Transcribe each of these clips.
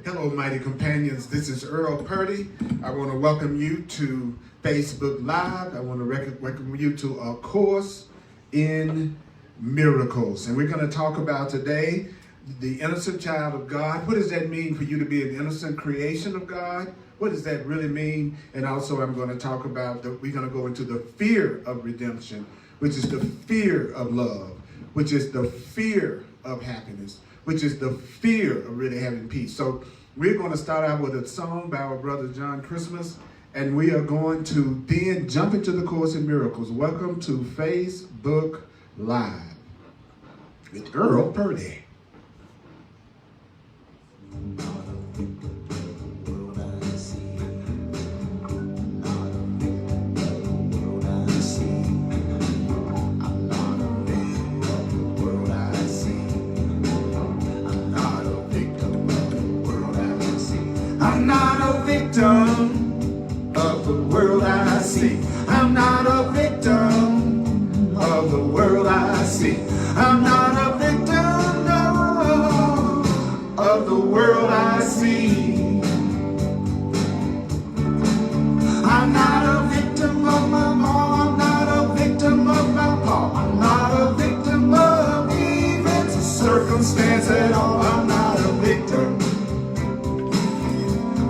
Hello, mighty companions. This is Earl Purdy. I want to welcome you to Facebook Live. I want to welcome you to A Course in Miracles. And we're going to talk about today the innocent child of God. What does that mean for you to be an innocent creation of God? What does that really mean? And also I'm going to talk about, we're going to go into the fear of redemption, which is the fear of love, which is the fear of happiness, which is the fear of really having peace. So we're going to start out with a song by our brother John Christmas, and we are going to then jump into the Course in Miracles. Welcome to Facebook Live with Earl Purdy. I'm not a victim of the world I see. I'm not a victim of the world I see. I'm not a victim, no, of the world I see. I'm not a victim of my mom. I'm not a victim of my pop. I'm not a victim of events or circumstance at all. I'm not a victim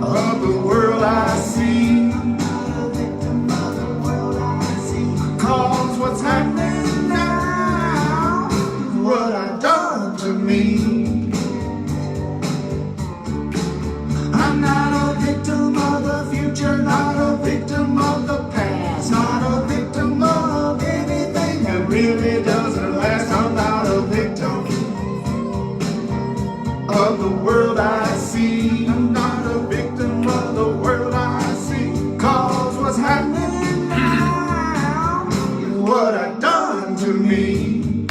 of the world I see. I'm not a victim of the world I see. Cause what's happening now is what I've done to me. I'm not a victim of the future, not a victim of the past, not a victim of anything that really doesn't last. I'm not a victim of the world I see. I'm not a victim of the world I see. Cause what's happening now is what I've done to me.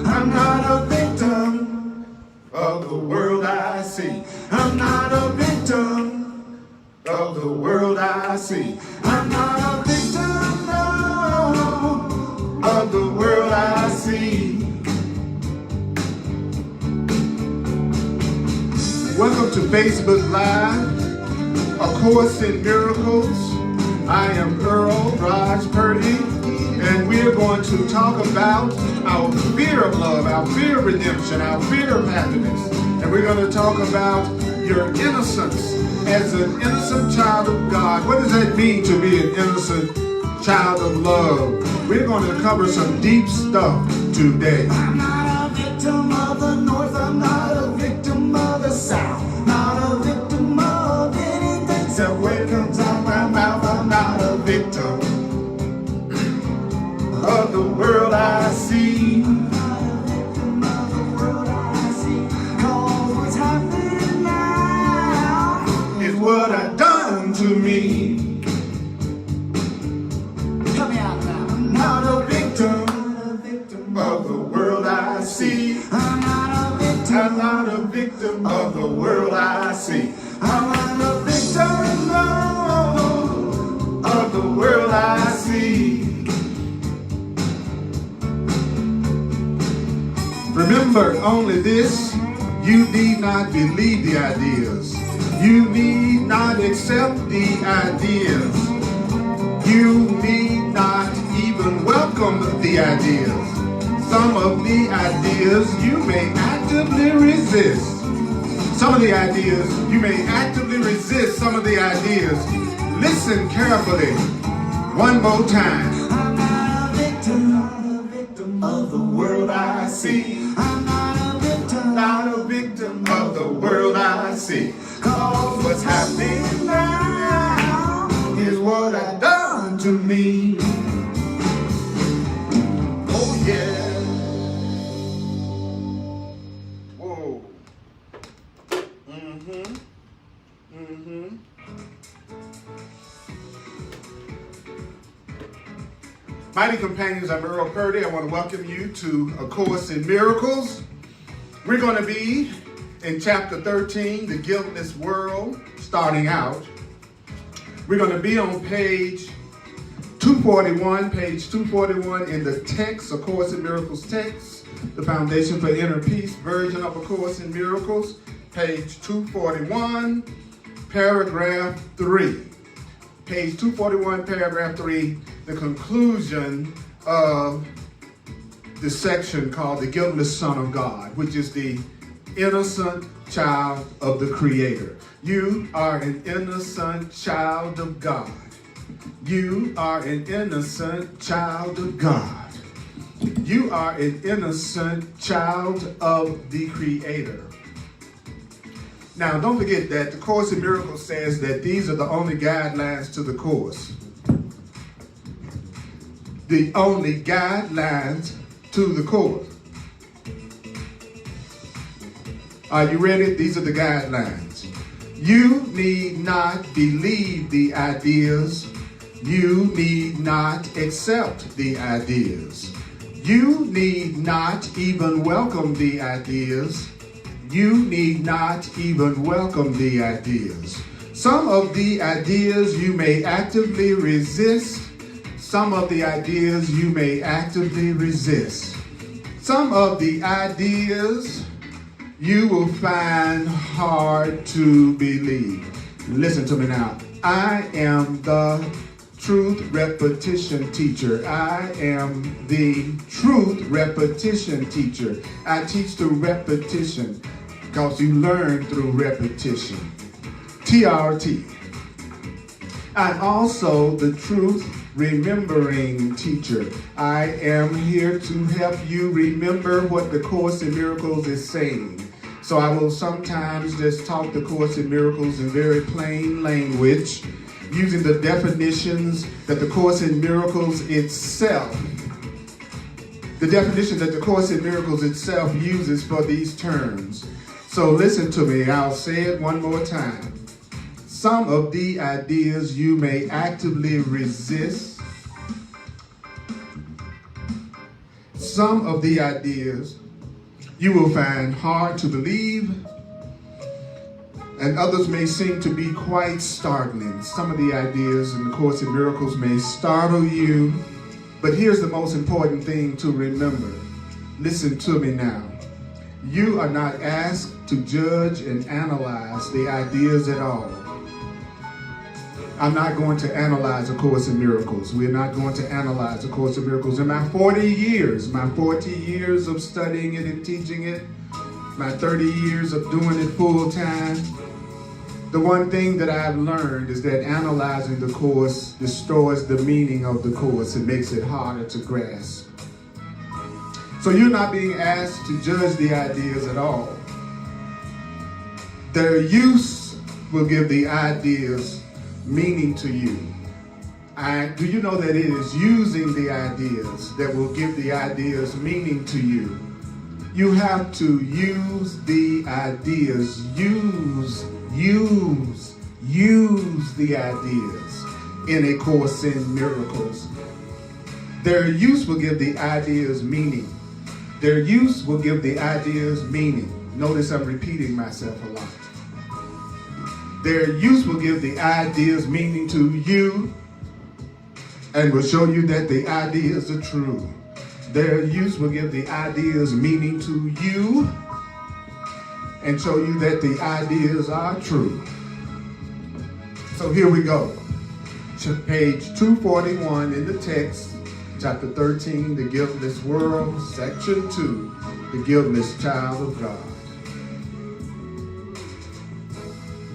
I'm not a victim of the world I see. I'm not a victim of the world I see. I'm not a victim, no, of the world I see. Welcome to Facebook Live, A Course in Miracles. I am Earl Purdy, and we're going to talk about our fear of love, our fear of redemption, our fear of happiness. And we're going to talk about your innocence as an innocent child of God. What does that mean to be an innocent child of love? We're going to cover some deep stuff today. I'm not a victim of the North. I'm not a victim of the South. Not a victim of anything except what comes out my mouth. I'm not a victim of the world I see. I'm not a victim of the world I see. Cause what's happening now is what I've done to me. Come here now. I'm not a victim of the world I see. I'm not a victim of the world I see. I'm not a victim, no, of the world I see. Remember only this, you need not believe the ideas. You need not accept the ideas. You need not even welcome the ideas. Some of the ideas you may actively resist. Some of the ideas you may actively resist. Some of the ideas. Listen carefully one more time. I'm not a victim of the world I see. I'm not a victim of the world I see. Cause what's happening now is what I've done to me. Oh yeah. Mighty companions, I'm Earl Purdy. I want to welcome you to A Course in Miracles. We're going to be in chapter 13, The Guiltless World, starting out. We're going to be on page 241 in the text, A Course in Miracles text. The Foundation for Inner Peace version of A Course in Miracles, page 241, paragraph 3. Page 241, paragraph 3, the conclusion of the section called The Guiltless Son of God, which is the innocent child of the Creator. You are an innocent child of God. You are an innocent child of God. You are an innocent child of the Creator. Now, don't forget that the Course in Miracles says that these are the only guidelines to the Course. The only guidelines to the Course. Are you ready? These are the guidelines. You need not believe the ideas. You need not accept the ideas. You need not even welcome the ideas. You need not even welcome the ideas. Some of the ideas you may actively resist. Some of the ideas you may actively resist. Some of the ideas you will find hard to believe. Listen to me now. I am the truth repetition teacher. I am the truth repetition teacher. I teach through repetition because you learn through repetition. TRT. I'm also the truth remembering teacher. I am here to help you remember what the Course in Miracles is saying. So I will sometimes just talk the Course in Miracles in very plain language, using the definitions that the Course in Miracles itself, the definition that the Course in Miracles itself uses for these terms. So listen to me, I'll say it one more time. Some of the ideas you may actively resist. Some of the ideas you will find hard to believe, and others may seem to be quite startling. Some of the ideas in the Course in Miracles may startle you, but here's the most important thing to remember. Listen to me now. You are not asked to judge and analyze the ideas at all. I'm not going to analyze A Course in Miracles. We're not going to analyze A Course in Miracles. In my 40 years of studying it and teaching it, my 30 years of doing it full time, the one thing that I've learned is that analyzing the Course destroys the meaning of the Course. It makes it harder to grasp. So you're not being asked to judge the ideas at all. Their use will give the ideas meaning to you. And do you know that it is using the ideas that will give the ideas meaning to you? You have to use the ideas. Use the ideas in A Course in Miracles. Their use will give the ideas meaning. Their use will give the ideas meaning. Notice I'm repeating myself a lot. Their use will give the ideas meaning to you and will show you that the ideas are true. Their use will give the ideas meaning to you and show you that the ideas are true. So here we go. Page 241 in the text, chapter 13, The Guiltless World, section 2, The Guiltless Child of God.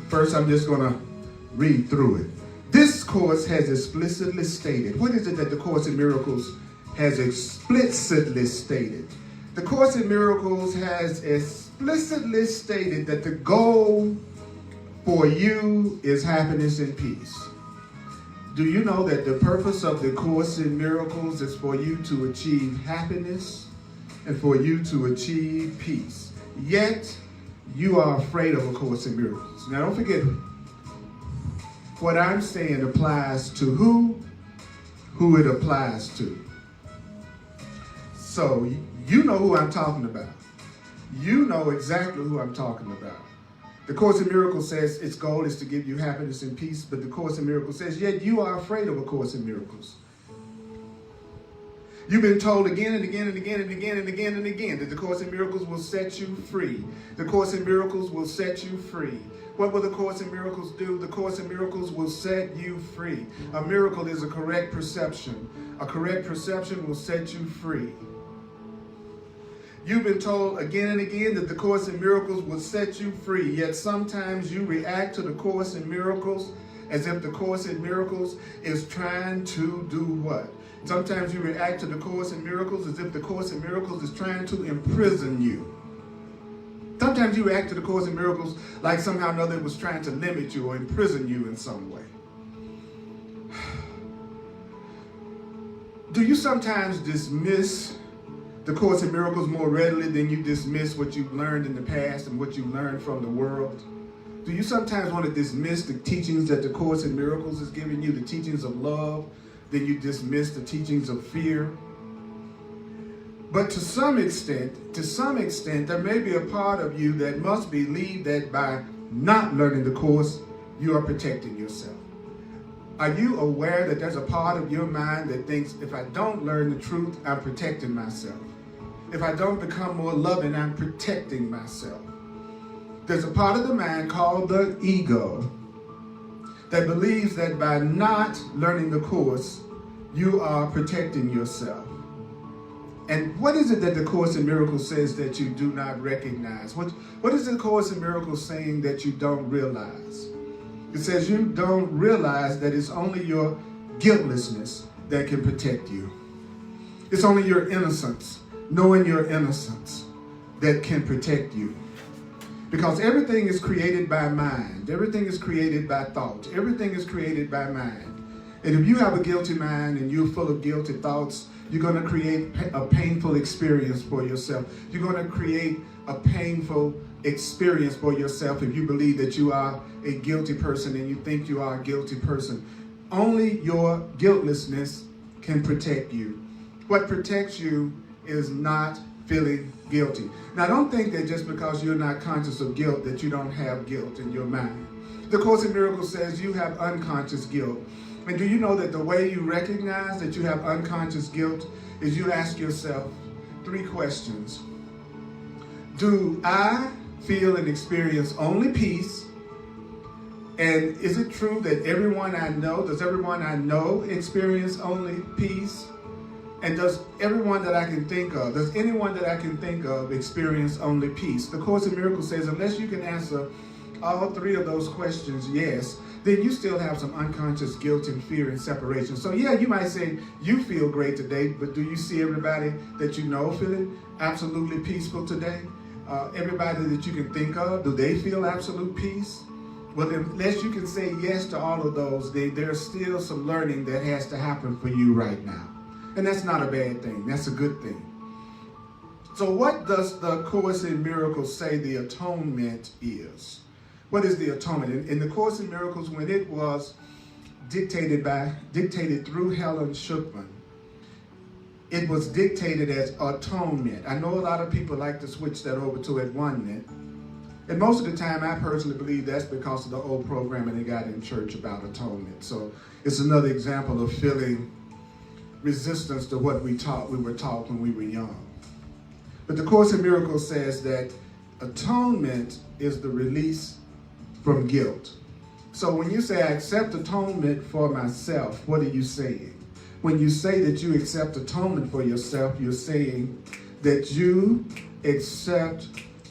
First, I'm just going to read through it. This Course has explicitly stated. What is it that the Course in Miracles has explicitly stated? The Course in Miracles has explicitly stated that the goal for you is happiness and peace. Do you know that the purpose of the Course in Miracles is for you to achieve happiness and for you to achieve peace? Yet, you are afraid of A Course in Miracles. Now, don't forget, what I'm saying applies to who it applies to. So, you know who I'm talking about. You know exactly who I'm talking about. The Course in Miracles says its goal is to give you happiness and peace, but the Course in Miracles says, yet you are afraid of A Course in Miracles. You've been told again and again and again and again and again and again that the Course in Miracles will set you free. The Course in Miracles will set you free. What will the Course in Miracles do? The Course in Miracles will set you free. A miracle is a correct perception. A correct perception will set you free. You've been told again and again that the Course in Miracles will set you free, yet sometimes you react to the Course in Miracles as if the Course in Miracles is trying to do what? Sometimes you react to the Course in Miracles as if the Course in Miracles is trying to imprison you. Sometimes you react to the Course in Miracles like somehow or another it was trying to limit you or imprison you in some way. Do you sometimes dismiss the Course in Miracles more readily than you dismiss what you've learned in the past and what you've learned from the world? Do you sometimes want to dismiss the teachings that the Course in Miracles is giving you, the teachings of love, then you dismiss the teachings of fear? But to some extent, there may be a part of you that must believe that by not learning the Course, you are protecting yourself. Are you aware that there's a part of your mind that thinks, if I don't learn the truth, I'm protecting myself? If I don't become more loving, I'm protecting myself. There's a part of the mind called the ego that believes that by not learning the Course, you are protecting yourself. And what is it that the Course in Miracles says that you do not recognize? What is the Course in Miracles saying that you don't realize? It says you don't realize that it's only your guiltlessness that can protect you. It's only your innocence, knowing your innocence, that can protect you. Because everything is created by mind. Everything is created by thought. Everything is created by mind. And if you have a guilty mind and you're full of guilty thoughts, you're going to create a painful experience for yourself. You're going to create a painful experience for yourself if you believe that you are a guilty person and you think you are a guilty person. Only your guiltlessness can protect you. What protects you is not feeling guilty. Now, don't think that just because you're not conscious of guilt that you don't have guilt in your mind. The Course in Miracles says you have unconscious guilt. And do you know that the way you recognize that you have unconscious guilt is you ask yourself 3 questions. Do I feel and experience only peace? And is it true that does everyone I know experience only peace? And does anyone that I can think of experience only peace? The Course in Miracles says unless you can answer all 3 of those questions yes, then you still have some unconscious guilt and fear and separation. So yeah, you might say you feel great today, but do you see everybody that you know feeling absolutely peaceful today? Everybody that you can think of, do they feel absolute peace? Well, unless you can say yes to all of those, there's still some learning that has to happen for you right now. And that's not a bad thing. That's a good thing. So what does the Course in Miracles say the atonement is? What is the atonement? In the Course in Miracles, when it was dictated through Helen Schucman, it was dictated as atonement. I know a lot of people like to switch that over to at-one-ment. And most of the time, I personally believe that's because of the old programming they got in church about atonement. So it's another example of feeling resistance to what we were taught when we were young. But the Course in Miracles says that atonement is the release from guilt. So when you say I accept atonement for myself, what are you saying? When you say that you accept atonement for yourself, you're saying that you accept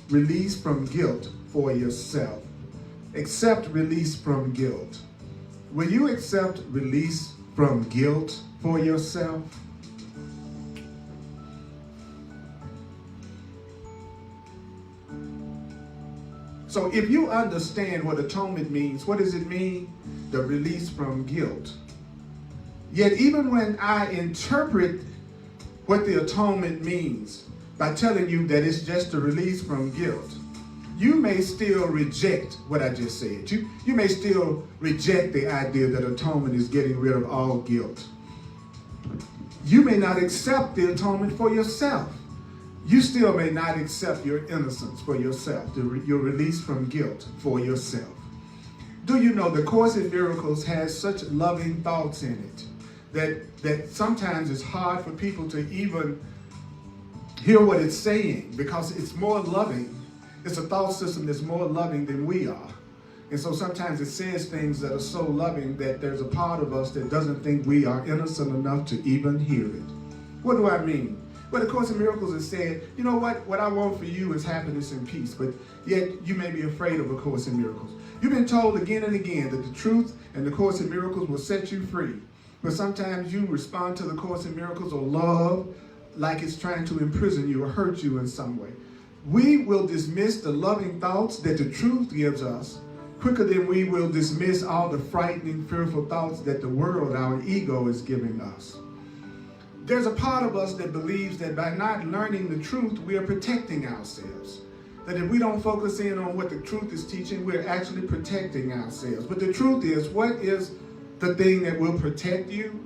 release from guilt for yourself. Accept release from guilt. Will you accept release from guilt for yourself? So if you understand what atonement means, what does it mean? The release from guilt. Yet even when I interpret what the atonement means by telling you that it's just a release from guilt, you may still reject what I just said. You may still reject the idea that atonement is getting rid of all guilt. You may not accept the atonement for yourself. You still may not accept your innocence for yourself, your release from guilt for yourself. Do you know the Course in Miracles has such loving thoughts in it that sometimes it's hard for people to even hear what it's saying because it's more loving. It's a thought system that's more loving than we are. And so sometimes it says things that are so loving that there's a part of us that doesn't think we are innocent enough to even hear it. What do I mean? Well, the Course in Miracles has said, you know what I want for you is happiness and peace, but yet you may be afraid of a Course in Miracles. You've been told again and again that the truth and the Course in Miracles will set you free. But sometimes you respond to the Course in Miracles or love like it's trying to imprison you or hurt you in some way. We will dismiss the loving thoughts that the truth gives us quicker than we will dismiss all the frightening, fearful thoughts that the world, our ego, is giving us. There's a part of us that believes that by not learning the truth, we are protecting ourselves. That if we don't focus in on what the truth is teaching, we're actually protecting ourselves. But the truth is, what is the thing that will protect you?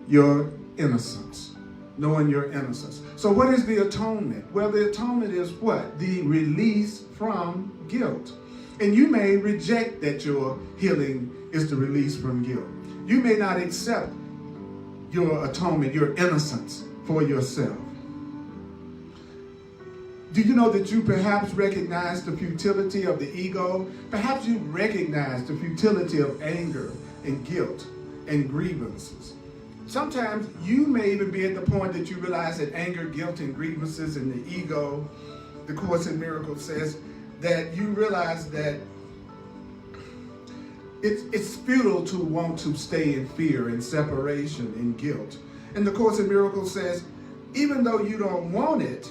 Your innocence. Knowing your innocence. So what is the atonement? Well, the atonement is what? The release from guilt. And you may reject that your healing is the release from guilt. You may not accept your atonement, your innocence for yourself. Do you know that you perhaps recognize the futility of the ego? Perhaps you recognize the futility of anger and guilt and grievances. Sometimes you may even be at the point that you realize that anger, guilt, and grievances and the ego, the Course in Miracles says that you realize that it's futile to want to stay in fear and separation and guilt. And the Course in Miracles says, even though you don't want it,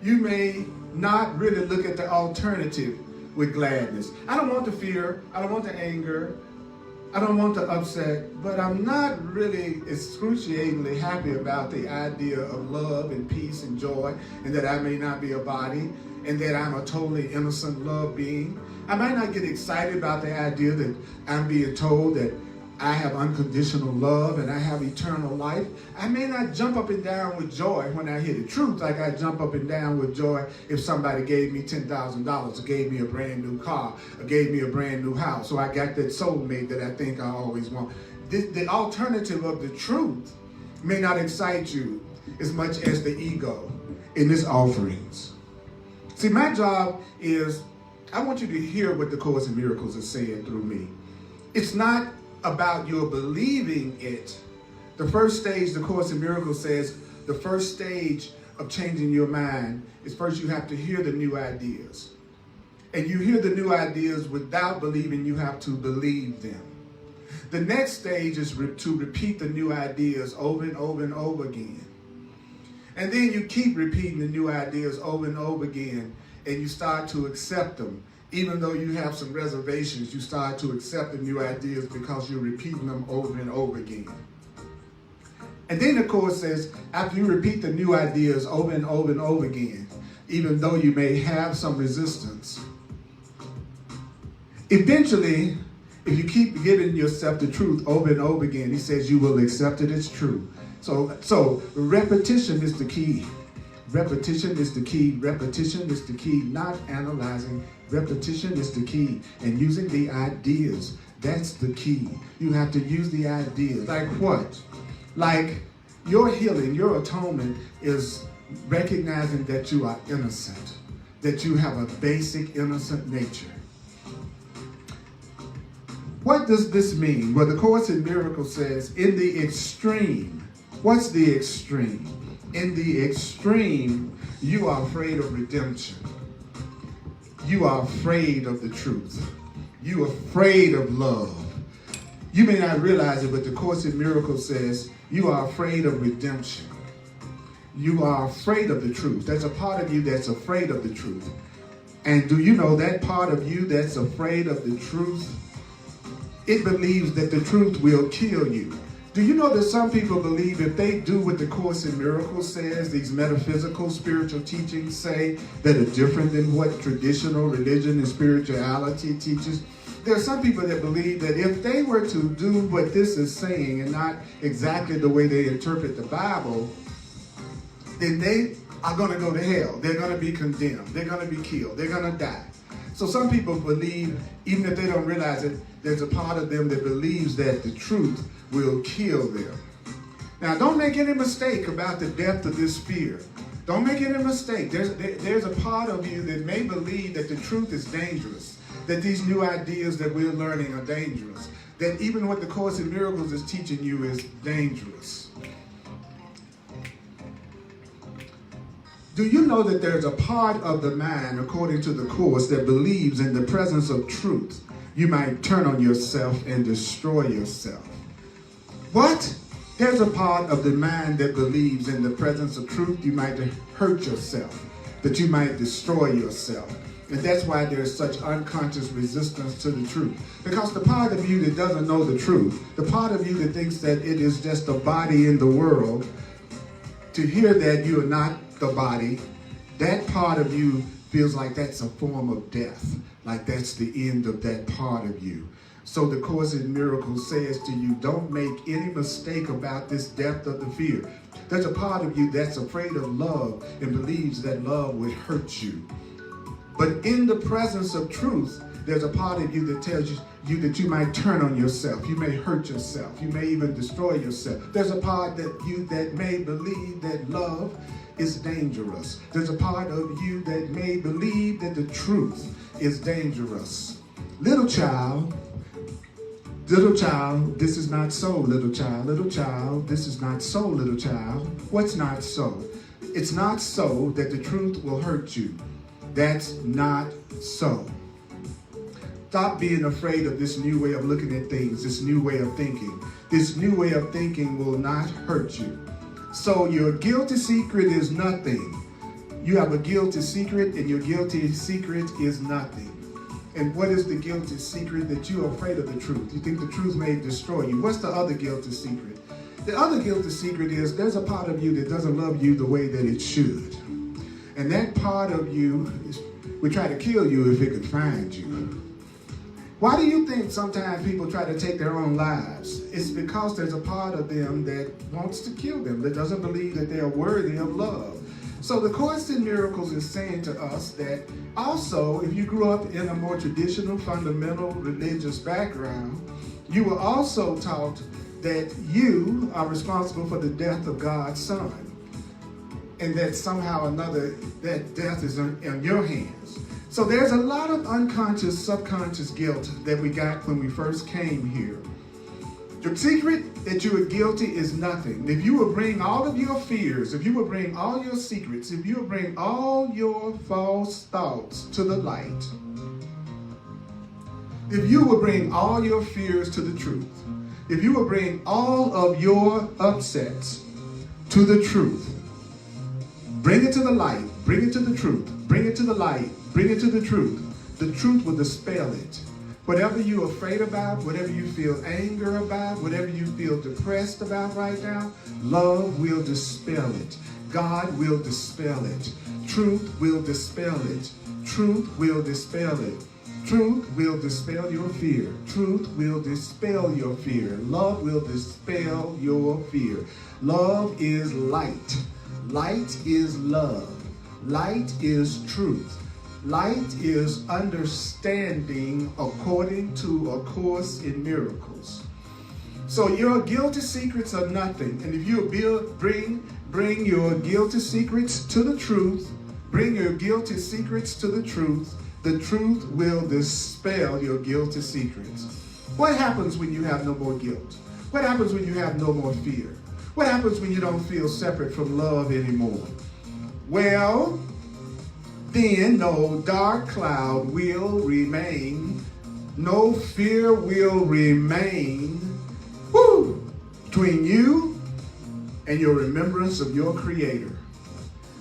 you may not really look at the alternative with gladness. I don't want the fear, I don't want the anger, I don't want the upset, but I'm not really excruciatingly happy about the idea of love and peace and joy, and that I may not be a body, and that I'm a totally innocent love being. I might not get excited about the idea that I'm being told that I have unconditional love and I have eternal life. I may not jump up and down with joy when I hear the truth like I jump up and down with joy if somebody gave me $10,000 or gave me a brand new car or gave me a brand new house. So I got that soulmate that I think I always want. The alternative of the truth may not excite you as much as the ego in its offerings. See, my job is, I want you to hear what the Course in Miracles is saying through me. It's not about your believing it. The first stage, the Course in Miracles says, the first stage of changing your mind is first you have to hear the new ideas. And you hear the new ideas without believing, you have to believe them. The next stage is to repeat the new ideas over and over and over again. And then you keep repeating the new ideas over and over again, and you start to accept them. Even though you have some reservations, you start to accept the new ideas because you're repeating them over and over again. And then the Course says, after you repeat the new ideas over and over and over again, even though you may have some resistance, eventually, if you keep giving yourself the truth over and over again, he says you will accept it as true. So repetition is the key. Repetition is the key. Repetition is the key. Not analyzing. Repetition is the key. And using the ideas. That's the key. You have to use the ideas. Like what? Like your healing, your atonement is recognizing that you are innocent. That you have a basic innocent nature. What does this mean? Well, the Course in Miracles says, in the extreme. What's the extreme? In the extreme, you are afraid of redemption. You are afraid of the truth. You are afraid of love. You may not realize it, but the Course in Miracles says you are afraid of redemption. You are afraid of the truth. There's a part of you that's afraid of the truth. And do you know that part of you that's afraid of the truth? It believes that the truth will kill you. Do you know that some people believe if they do what the Course in Miracles says, these metaphysical spiritual teachings say that are different than what traditional religion and spirituality teaches? There are some people that believe that if they were to do what this is saying and not exactly the way they interpret the Bible, then they are going to go to hell. They're going to be condemned. They're going to be killed. They're going to die. So some people believe, even if they don't realize it, there's a part of them that believes that the truth will kill them. Now, don't make any mistake about the depth of this fear. Don't make any mistake. There's a part of you that may believe that the truth is dangerous, that these new ideas that we're learning are dangerous, that even what the Course in Miracles is teaching you is dangerous. Do you know that there's a part of the mind, according to the Course, that believes in the presence of truth, you might turn on yourself and destroy yourself? What? There's a part of the mind that believes in the presence of truth, you might hurt yourself, that you might destroy yourself. And that's why there's such unconscious resistance to the truth. Because the part of you that doesn't know the truth, the part of you that thinks that it is just a body in the world, to hear that you are not the body, that part of you feels like that's a form of death, like that's the end of that part of you. So the Course in Miracles says to you, don't make any mistake about this depth of the fear. There's a part of you that's afraid of love and believes that love would hurt you. But in the presence of truth, there's a part of you that tells you that you might turn on yourself. You may hurt yourself. You may even destroy yourself. There's a part of you that may believe that love is dangerous. There's a part of you that may believe that the truth is dangerous. Little child, this is not so, little child. Little child, this is not so, little child. What's not so? It's not so that the truth will hurt you. That's not so. Stop being afraid of this new way of looking at things, this new way of thinking. This new way of thinking will not hurt you. So your guilty secret is nothing. You have a guilty secret, and your guilty secret is nothing. And what is the guilty secret? That you're afraid of the truth. You think the truth may destroy you. What's the other guilty secret? The other guilty secret is there's a part of you that doesn't love you the way that it should. And that part of you would try to kill you if it could find you. Why do you think sometimes people try to take their own lives? It's because there's a part of them that wants to kill them, that doesn't believe that they are worthy of love. So the Course in Miracles is saying to us that also, if you grew up in a more traditional, fundamental religious background, you were also taught that you are responsible for the death of God's Son. And that somehow or another, that death is in your hands. So there's a lot of unconscious, subconscious guilt that we got when we first came here. The secret that you are guilty is nothing. If you will bring all of your fears, if you will bring all your secrets, if you will bring all your false thoughts to the light, if you will bring all your fears to the truth, if you will bring all of your upsets to the truth, bring it to the light, bring it to the truth, bring it to the light, bring it to the truth will dispel it. Whatever you're afraid about, whatever you feel anger about, whatever you feel depressed about right now, love will dispel it. God will dispel it. Truth will dispel it. Truth will dispel it. Truth will dispel your fear. Truth will dispel your fear. Love will dispel your fear. Love is light. Light is love. Light is truth. Light is understanding according to A Course in Miracles. So your guilty secrets are nothing. And if you bring your guilty secrets to the truth, bring your guilty secrets to the truth will dispel your guilty secrets. What happens when you have no more guilt? What happens when you have no more fear? What happens when you don't feel separate from love anymore? Well, then no dark cloud will remain, no fear will remain between you and your remembrance of your Creator.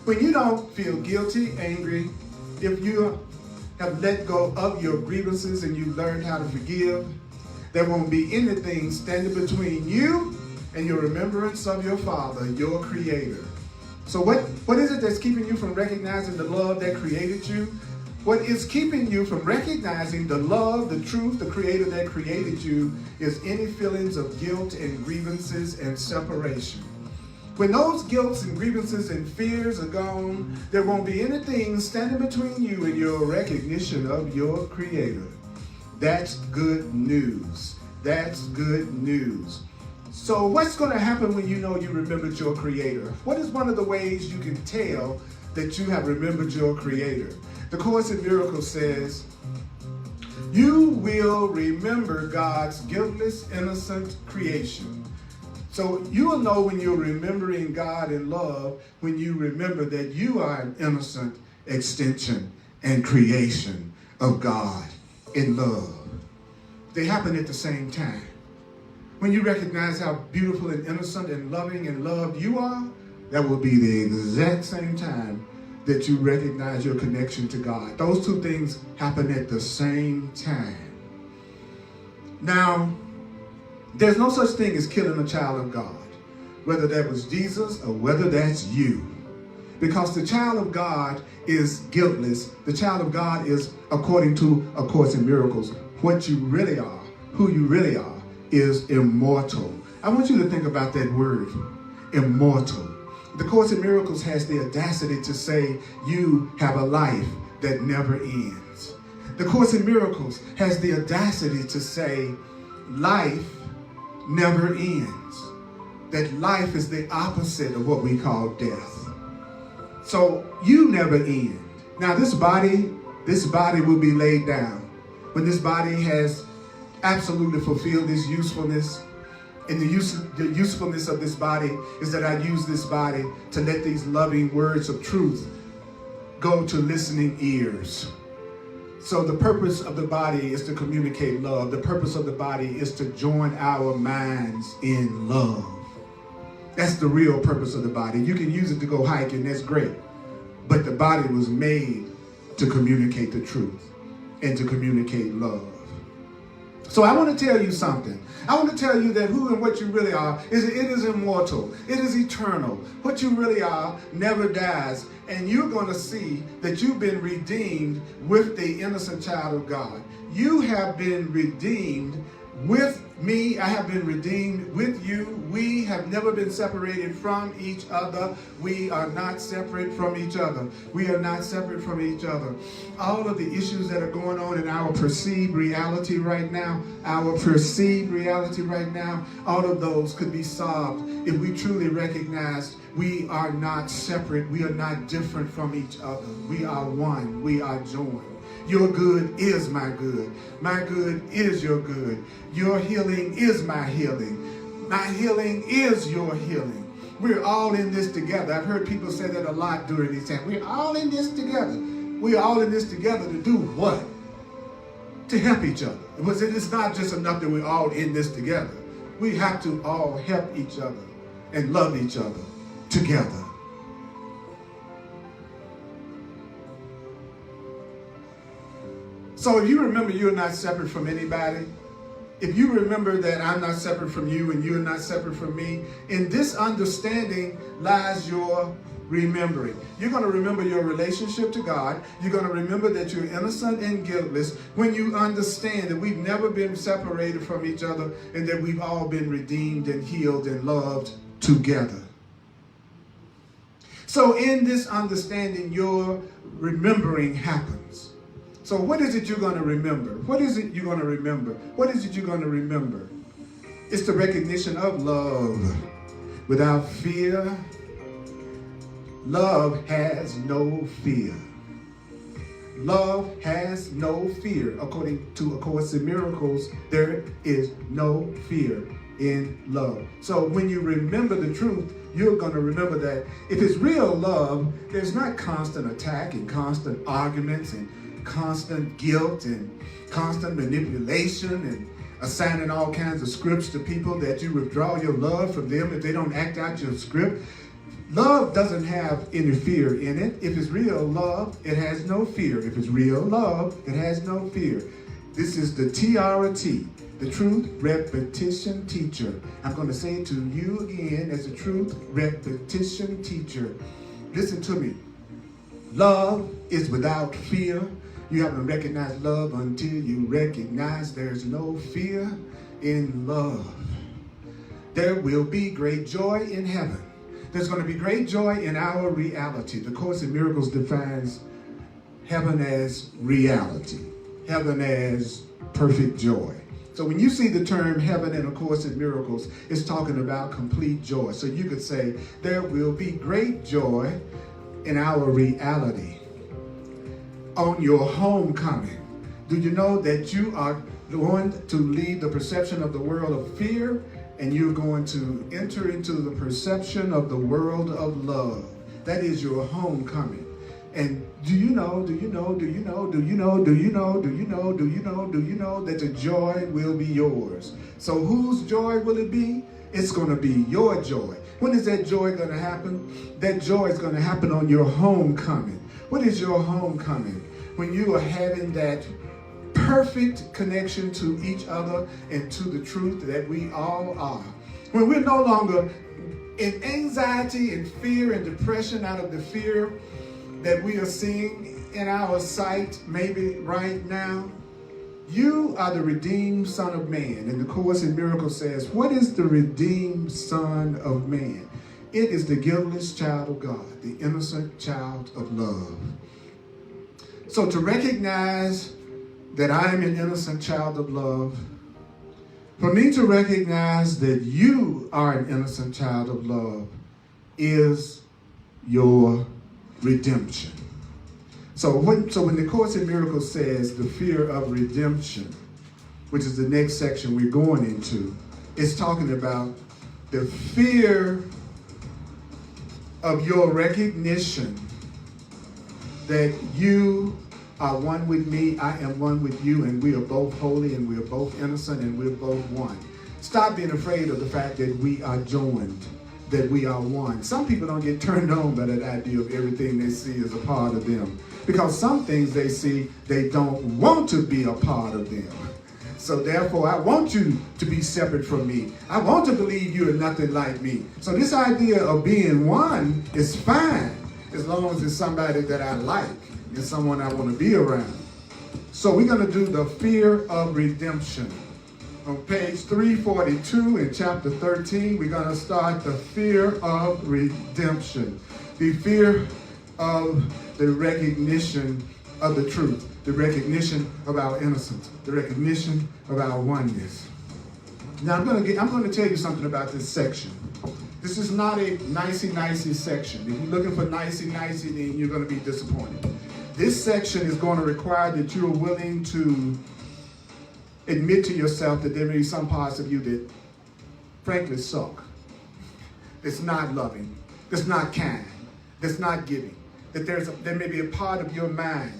When you don't feel guilty, angry, if you have let go of your grievances and you've learned how to forgive, there won't be anything standing between you and your remembrance of your Father, your Creator. So what is it that's keeping you from recognizing the love that created you? What is keeping you from recognizing the love, the truth, the Creator that created you is any feelings of guilt and grievances and separation. When those guilts and grievances and fears are gone, there won't be anything standing between you and your recognition of your Creator. That's good news. That's good news. So what's going to happen when you know you remembered your Creator? What is one of the ways you can tell that you have remembered your Creator? The Course in Miracles says, you will remember God's guiltless, innocent creation. So you will know when you're remembering God in love, when you remember that you are an innocent extension and creation of God in love. They happen at the same time. When you recognize how beautiful and innocent and loving and loved you are, that will be the exact same time that you recognize your connection to God. Those two things happen at the same time. Now, there's no such thing as killing a child of God, whether that was Jesus or whether that's you. Because the child of God is guiltless. The child of God is, according to A Course in Miracles, what you really are, who you really are, is immortal. I want you to think about that word, immortal. The Course in Miracles has the audacity to say you have a life that never ends. The Course in Miracles has the audacity to say life never ends. That life is the opposite of what we call death. So you never end. Now this body will be laid down. When this body has absolutely fulfilled its usefulness, and the usefulness of this body is that I use this body to let these loving words of truth go to listening ears. So the purpose of the body is to communicate love. The purpose of the body is to join our minds in love. That's the real purpose of the body. You can use it to go hiking, that's great. But the body was made to communicate the truth and to communicate love. So I want to tell you something. I want to tell you that who and what you really are, it is immortal. It is eternal. What you really are never dies. And you're going to see that you've been redeemed with the innocent child of God. You have been redeemed with me. I have been redeemed with you. We have never been separated from each other. We are not separate from each other. We are not separate from each other. All of the issues that are going on in our perceived reality right now, all of those could be solved if we truly recognize we are not separate. We are not different from each other. We are one. We are joined. Your good is my good. My good is your good. Your healing is my healing. My healing is your healing. We're all in this together. I've heard people say that a lot during these times. We're all in this together. We're all in this together to do what? To help each other. It's not just enough that we're all in this together. We have to all help each other and love each other together. So if you remember you're not separate from anybody, if you remember that I'm not separate from you and you're not separate from me, in this understanding lies your remembering. You're going to remember your relationship to God. You're going to remember that you're innocent and guiltless when you understand that we've never been separated from each other and that we've all been redeemed and healed and loved together. So in this understanding, your remembering happens. So what is it you're going to remember? What is it you're going to remember? What is it you're going to remember? It's the recognition of love without fear. Love has no fear. Love has no fear. According to A Course in Miracles, there is no fear in love. So when you remember the truth, you're going to remember that if it's real love, there's not constant attack and constant arguments and constant guilt and constant manipulation and assigning all kinds of scripts to people that you withdraw your love from them if they don't act out your script. Love doesn't have any fear in it. If it's real love, it has no fear. If it's real love, it has no fear. This is the TRT, the Truth Repetition Teacher. I'm going to say it to you again as a Truth Repetition Teacher. Listen to me. Love is without fear. You haven't recognized love until you recognize there's no fear in love. There will be great joy in heaven. There's going to be great joy in our reality. The Course in Miracles defines heaven as reality, heaven as perfect joy. So when you see the term heaven in A Course in Miracles, it's talking about complete joy. So you could say, there will be great joy in our reality on your homecoming. Do you know that you are going to leave the perception of the world of fear, and you're going to enter into the perception of the world of love? That is your homecoming. And do you know that the joy will be yours? So whose joy will it be? It's going to be your joy. When is that joy going to happen? That joy is going to happen on your homecoming. What is your homecoming? When you are having that perfect connection to each other and to the truth that we all are. When we're no longer in anxiety and fear and depression out of the fear that we are seeing in our sight, maybe right now. You are the redeemed Son of Man. And the Course in Miracles says, what is the redeemed Son of Man? It is the guiltless child of God, the innocent child of love. So to recognize that I am an innocent child of love, for me to recognize that you are an innocent child of love, is your redemption. So when the Course in Miracles says the fear of redemption, which is the next section we're going into, it's talking about the fear of your recognition that you are one with me, I am one with you, and we are both holy, and we are both innocent, and we're both one. Stop being afraid of the fact that we are joined, that we are one. Some people don't get turned on by that idea of everything they see as a part of them, because some things they see, they don't want to be a part of them. So therefore, I want you to be separate from me. I want to believe you are nothing like me. So this idea of being one is fine, as long as it's somebody that I like and someone I want to be around. So we're going to do the fear of redemption. On page 342 in chapter 13, we're going to start the fear of redemption. The fear of the recognition of the truth, the recognition of our innocence, the recognition of our oneness. Now I'm going to tell you something about this section. This is not a nicey-nicey section. If you're looking for nicey-nicey, then you're going to be disappointed. This section is going to require that you're willing to admit to yourself that there may be some parts of you that frankly suck. That's not loving, that's not kind, that's not giving. That there may be a part of your mind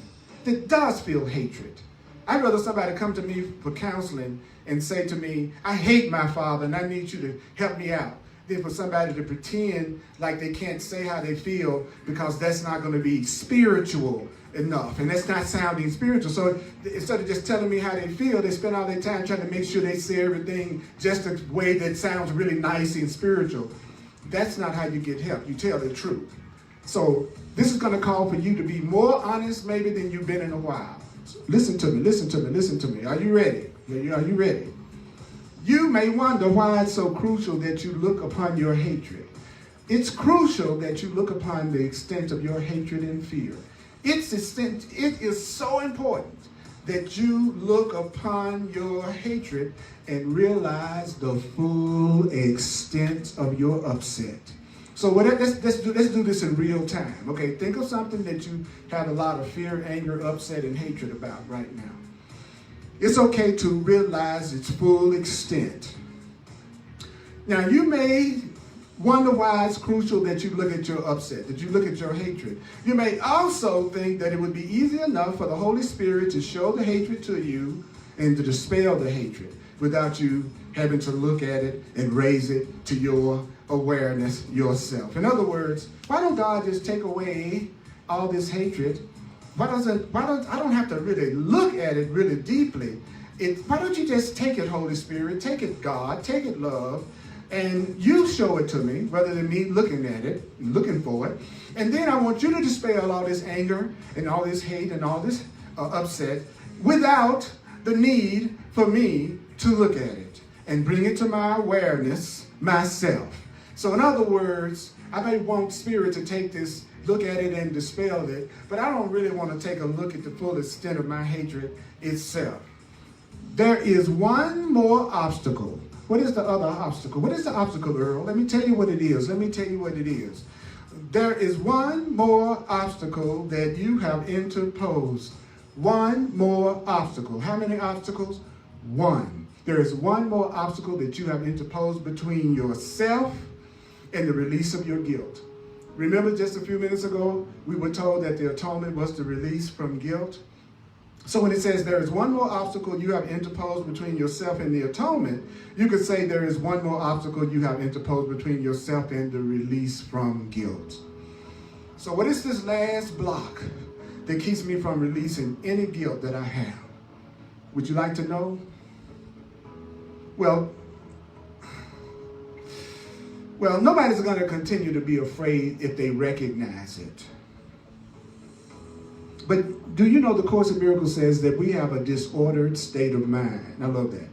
that does feel hatred. I'd rather somebody come to me for counseling and say to me, I hate my father and I need you to help me out, than for somebody to pretend like they can't say how they feel, because that's not going to be spiritual enough, and that's not sounding spiritual. So instead of just telling me how they feel, they spend all their time trying to make sure they say everything just a way that sounds really nice and spiritual. That's not how you get help. You tell the truth. So this is going to call for you to be more honest maybe than you've been in a while. So listen to me, listen to me, listen to me. Are you ready? Are you ready? You may wonder why it's so crucial that you look upon your hatred. It's crucial that you look upon the extent of your hatred and fear. It is so important that you look upon your hatred and realize the full extent of your upset. So let's do this in real time. Okay, think of something that you have a lot of fear, anger, upset, and hatred about right now. It's okay to realize its full extent. Now, you may wonder why it's crucial that you look at your upset, that you look at your hatred. You may also think that it would be easy enough for the Holy Spirit to show the hatred to you and to dispel the hatred without you having to look at it and raise it to your awareness yourself. In other words, why don't God just take away all this hatred? I don't have to really look at it really deeply. Why don't you just take it, Holy Spirit, take it, God, take it, love, and you show it to me rather than me looking at it, looking for it. And then I want you to dispel all this anger and all this hate and all this upset without the need for me to look at it and bring it to my awareness myself. So in other words, I may want Spirit to take this, look at it and dispel it, but I don't really want to take a look at the full extent of my hatred itself. There is one more obstacle. What is the other obstacle? What is the obstacle, Earl? Let me tell you what it is. Let me tell you what it is. There is one more obstacle that you have interposed. One more obstacle. How many obstacles? One. There is one more obstacle that you have interposed between yourself and the release of your guilt. Remember just a few minutes ago, we were told that the atonement was the release from guilt. So when it says there is one more obstacle you have interposed between yourself and the atonement, you could say there is one more obstacle you have interposed between yourself and the release from guilt. So what is this last block that keeps me from releasing any guilt that I have? Would you like to know? Well, nobody's going to continue to be afraid if they recognize it. But do you know the Course in Miracles says that we have a disordered state of mind? I love that.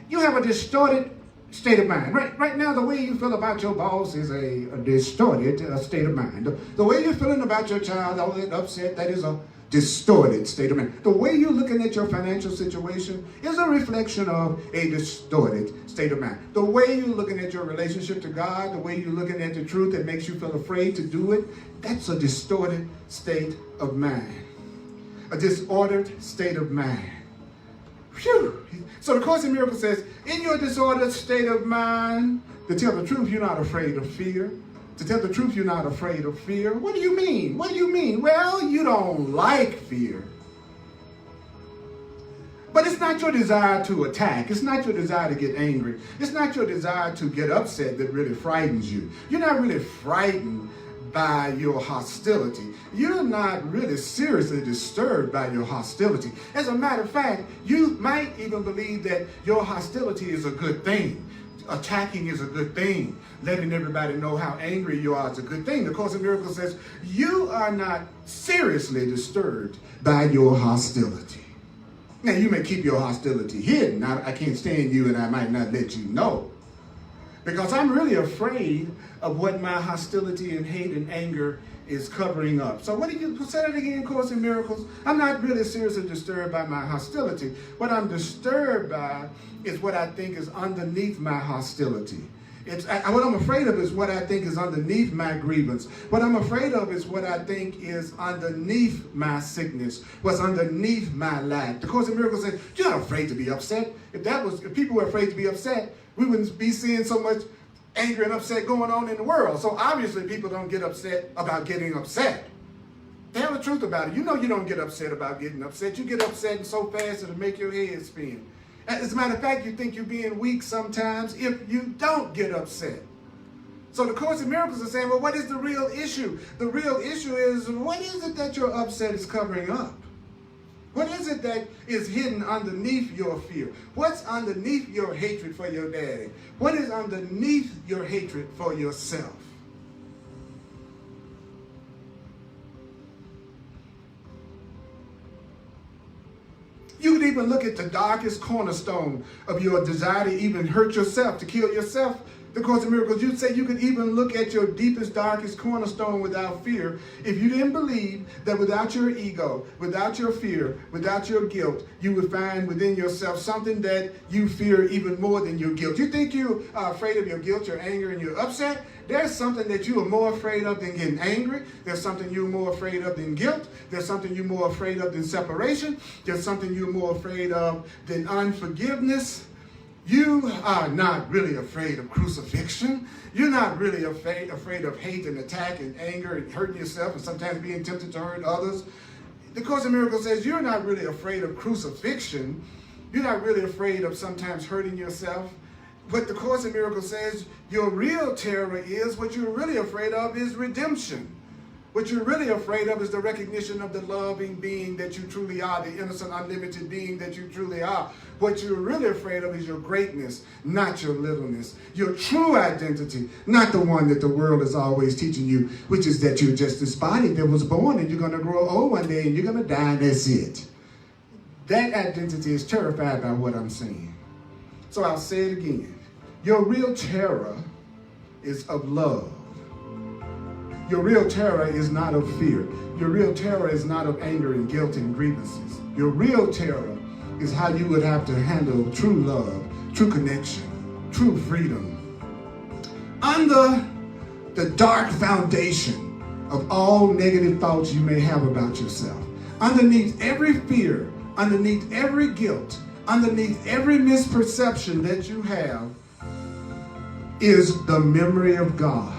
You have a distorted state of mind. Right now, the way you feel about your boss is a distorted state of mind. The way you're feeling about your child, all that upset, that is a distorted state of mind. The way you're looking at your financial situation is a reflection of a distorted state of mind. The way you're looking at your relationship to God, the way you're looking at the truth that makes you feel afraid to do it, that's a distorted state of mind. A disordered state of mind. Phew. So the Course in Miracles says, in your disordered state of mind, to tell the truth, you're not afraid of fear. To tell the truth, you're not afraid of fear. What do you mean? What do you mean? Well, you don't like fear. But it's not your desire to attack. It's not your desire to get angry. It's not your desire to get upset that really frightens you. You're not really frightened by your hostility. You're not really seriously disturbed by your hostility. As a matter of fact, you might even believe that your hostility is a good thing. Attacking is a good thing. Letting everybody know how angry you are is a good thing. The Course in Miracles says you are not seriously disturbed by your hostility. Now, you may keep your hostility hidden. I can't stand you and I might not let you know. Because I'm really afraid of what my hostility and hate and anger is covering up. So what do you say that again, Course in Miracles? I'm not really seriously disturbed by my hostility. What I'm disturbed by is what I think is underneath my hostility. What I'm afraid of is what I think is underneath my grievance. What I'm afraid of is what I think is underneath my sickness, what's underneath my lack. The Course in Miracles says, you're not afraid to be upset. If people were afraid to be upset, we wouldn't be seeing so much anger and upset going on in the world. So obviously people don't get upset about getting upset. Tell the truth about it. You know you don't get upset about getting upset. You get upset so fast it'll make your head spin. As a matter of fact, you think you're being weak sometimes if you don't get upset. So the Course in Miracles is saying, well, what is the real issue? The real issue is, what is it that your upset is covering up? What is it that is hidden underneath your fear? What's underneath your hatred for your daddy? What is underneath your hatred for yourself? You could even look at the darkest cornerstone of your desire to even hurt yourself, to kill yourself. The Course in Miracles, you'd say you could even look at your deepest, darkest cornerstone without fear if you didn't believe that without your ego, without your fear, without your guilt, you would find within yourself something that you fear even more than your guilt. You think you are afraid of your guilt, your anger, and your upset? There's something that you are more afraid of than getting angry. There's something you're more afraid of than guilt. There's something you're more afraid of than separation. There's something you're more afraid of than unforgiveness. You are not really afraid of crucifixion. You're not really afraid of hate and attack and anger and hurting yourself and sometimes being tempted to hurt others. The Course in Miracles says you're not really afraid of crucifixion. You're not really afraid of sometimes hurting yourself. But the Course in Miracles says your real terror is, what you're really afraid of is redemption. What you're really afraid of is the recognition of the loving being that you truly are, the innocent, unlimited being that you truly are. What you're really afraid of is your greatness, not your littleness. Your true identity, not the one that the world is always teaching you, which is that you're just this body that was born and you're going to grow old one day and you're going to die and that's it. That identity is terrified by what I'm saying. So I'll say it again. Your real terror is of love. Your real terror is not of fear. Your real terror is not of anger and guilt and grievances. Your real terror is how you would have to handle true love, true connection, true freedom. Under the dark foundation of all negative thoughts you may have about yourself, underneath every fear, underneath every guilt, underneath every misperception that you have, is the memory of God,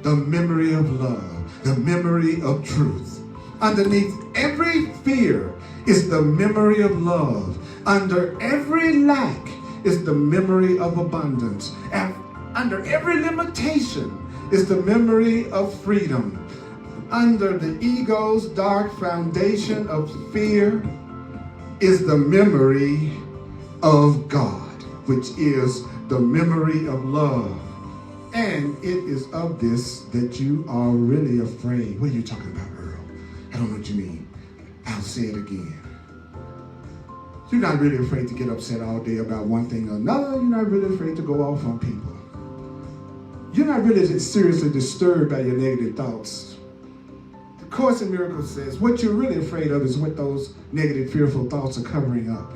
the memory of love, the memory of truth. Underneath every fear is the memory of love. Under every lack is the memory of abundance. And under every limitation is the memory of freedom. Under the ego's dark foundation of fear is the memory of God, which is the memory of love. And it is of this that you are really afraid. What are you talking about, Earl? I don't know what you mean. I'll say it again. You're not really afraid to get upset all day about one thing or another. You're not really afraid to go off on people. You're not really seriously disturbed by your negative thoughts. The Course in Miracles says what you're really afraid of is what those negative, fearful thoughts are covering up.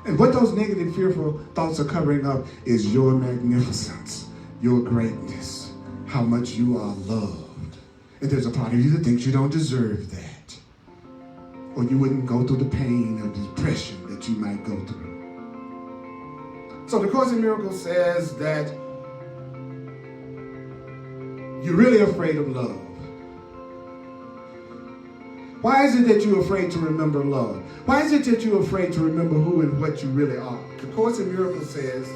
And what those negative, fearful thoughts are covering up is your magnificence, your greatness, how much you are loved. And there's a part of you that thinks you don't deserve that. Or you wouldn't go through the pain or depression that you might go through. So the Course in Miracles says that you're really afraid of love. Why is it that you're afraid to remember love? Why is it that you're afraid to remember who and what you really are? The Course in Miracles says,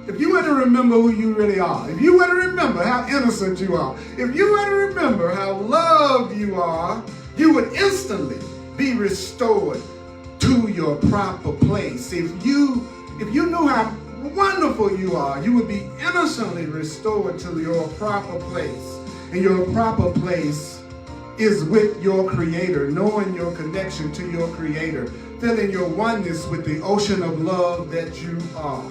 if you were to remember who you really are, if you were to remember how innocent you are, if you were to remember how loved you are, you would instantly be restored to your proper place. If you knew how wonderful you are, you would be innocently restored to your proper place. And your proper place is with your Creator, knowing your connection to your Creator, feeling your oneness with the ocean of love that you are.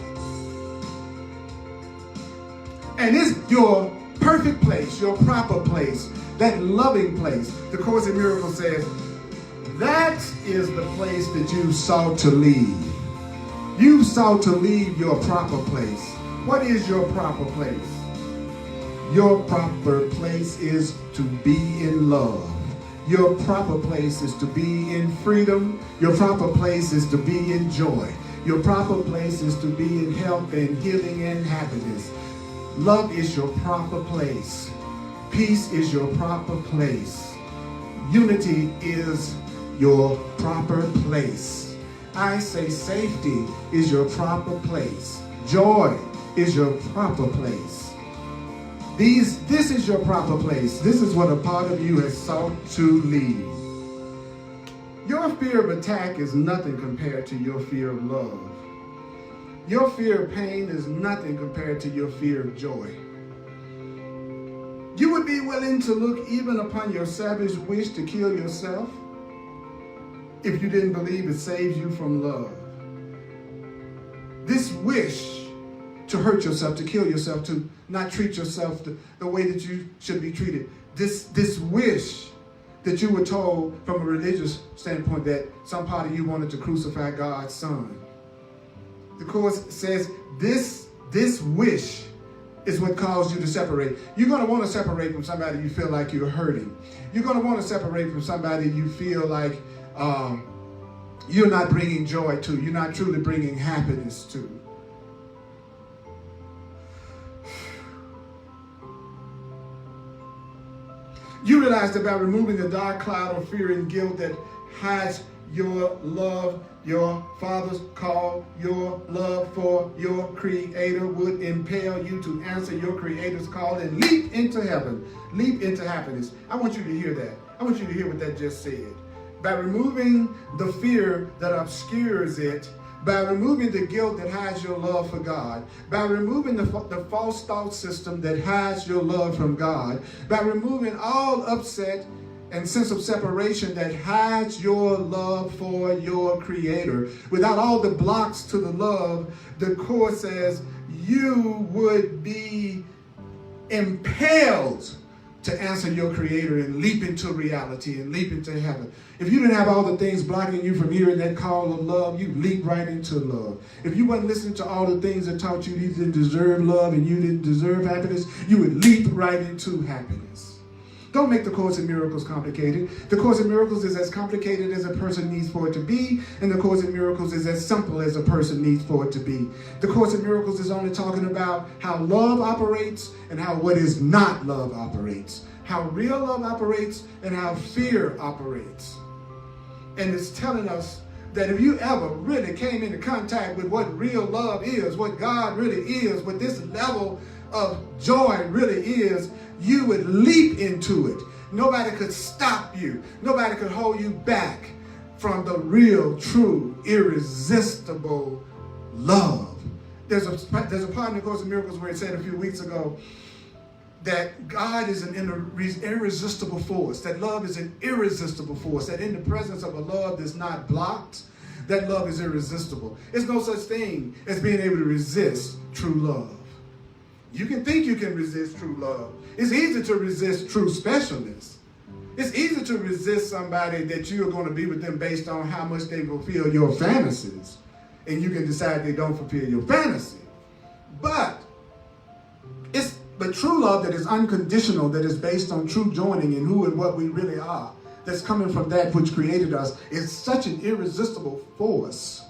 And it's your perfect place, your proper place, that loving place. The Course in Miracles says, that is the place that you sought to leave. You sought to leave your proper place. What is your proper place? Your proper place is to be in love. Your proper place is to be in freedom. Your proper place is to be in joy. Your proper place is to be in health and healing and happiness. Love is your proper place. Peace is your proper place. Unity is your proper place. I say safety is your proper place. Joy is your proper place. This is your proper place. This is what a part of you has sought to leave. Your fear of attack is nothing compared to your fear of love. Your fear of pain is nothing compared to your fear of joy. You would be willing to look even upon your savage wish to kill yourself if you didn't believe it saves you from love. This wish to hurt yourself, to kill yourself, to not treat yourself the way that you should be treated. This wish that you were told from a religious standpoint that some part of you wanted to crucify God's Son. The Course says this wish is what caused you to separate. You're going to want to separate from somebody you feel like you're hurting. You're going to want to separate from somebody you feel like you're not bringing joy to. You're not truly bringing happiness to. You realize that by removing the dark cloud of fear and guilt that hides your love, your Father's call, your love for your Creator would impel you to answer your Creator's call and leap into heaven, leap into happiness. I want you to hear that. I want you to hear what that just said. By removing the fear that obscures it, by removing the guilt that hides your love for God, by removing the false thought system that hides your love from God, by removing all upset and sense of separation that hides your love for your Creator, without all the blocks to the love, the Course says you would be impelled to answer your Creator and leap into reality and leap into heaven. If you didn't have all the things blocking you from hearing that call of love, you leap right into love. If you wasn't listening to all the things that taught you didn't deserve love and you didn't deserve happiness, you would leap right into happiness. Don't make the Course in Miracles complicated. The Course in Miracles is as complicated as a person needs for it to be, and the Course in Miracles is as simple as a person needs for it to be. The Course in Miracles is only talking about how love operates and how what is not love operates, how real love operates and how fear operates. And it's telling us that if you ever really came into contact with what real love is, what God really is, what this level of joy really is, you would leap into it. Nobody could stop you. Nobody could hold you back from the real, true, irresistible love. There's a part in the Course in Miracles where it said a few weeks ago that God is an irresistible force, that love is an irresistible force, that in the presence of a love that's not blocked, that love is irresistible. There's no such thing as being able to resist true love. You can think you can resist true love. It's easy to resist true specialness. It's easy to resist somebody that you are going to be with them based on how much they fulfill your fantasies. And you can decide they don't fulfill your fantasy. But true love that is unconditional, that is based on true joining in who and what we really are, that's coming from that which created us, is such an irresistible force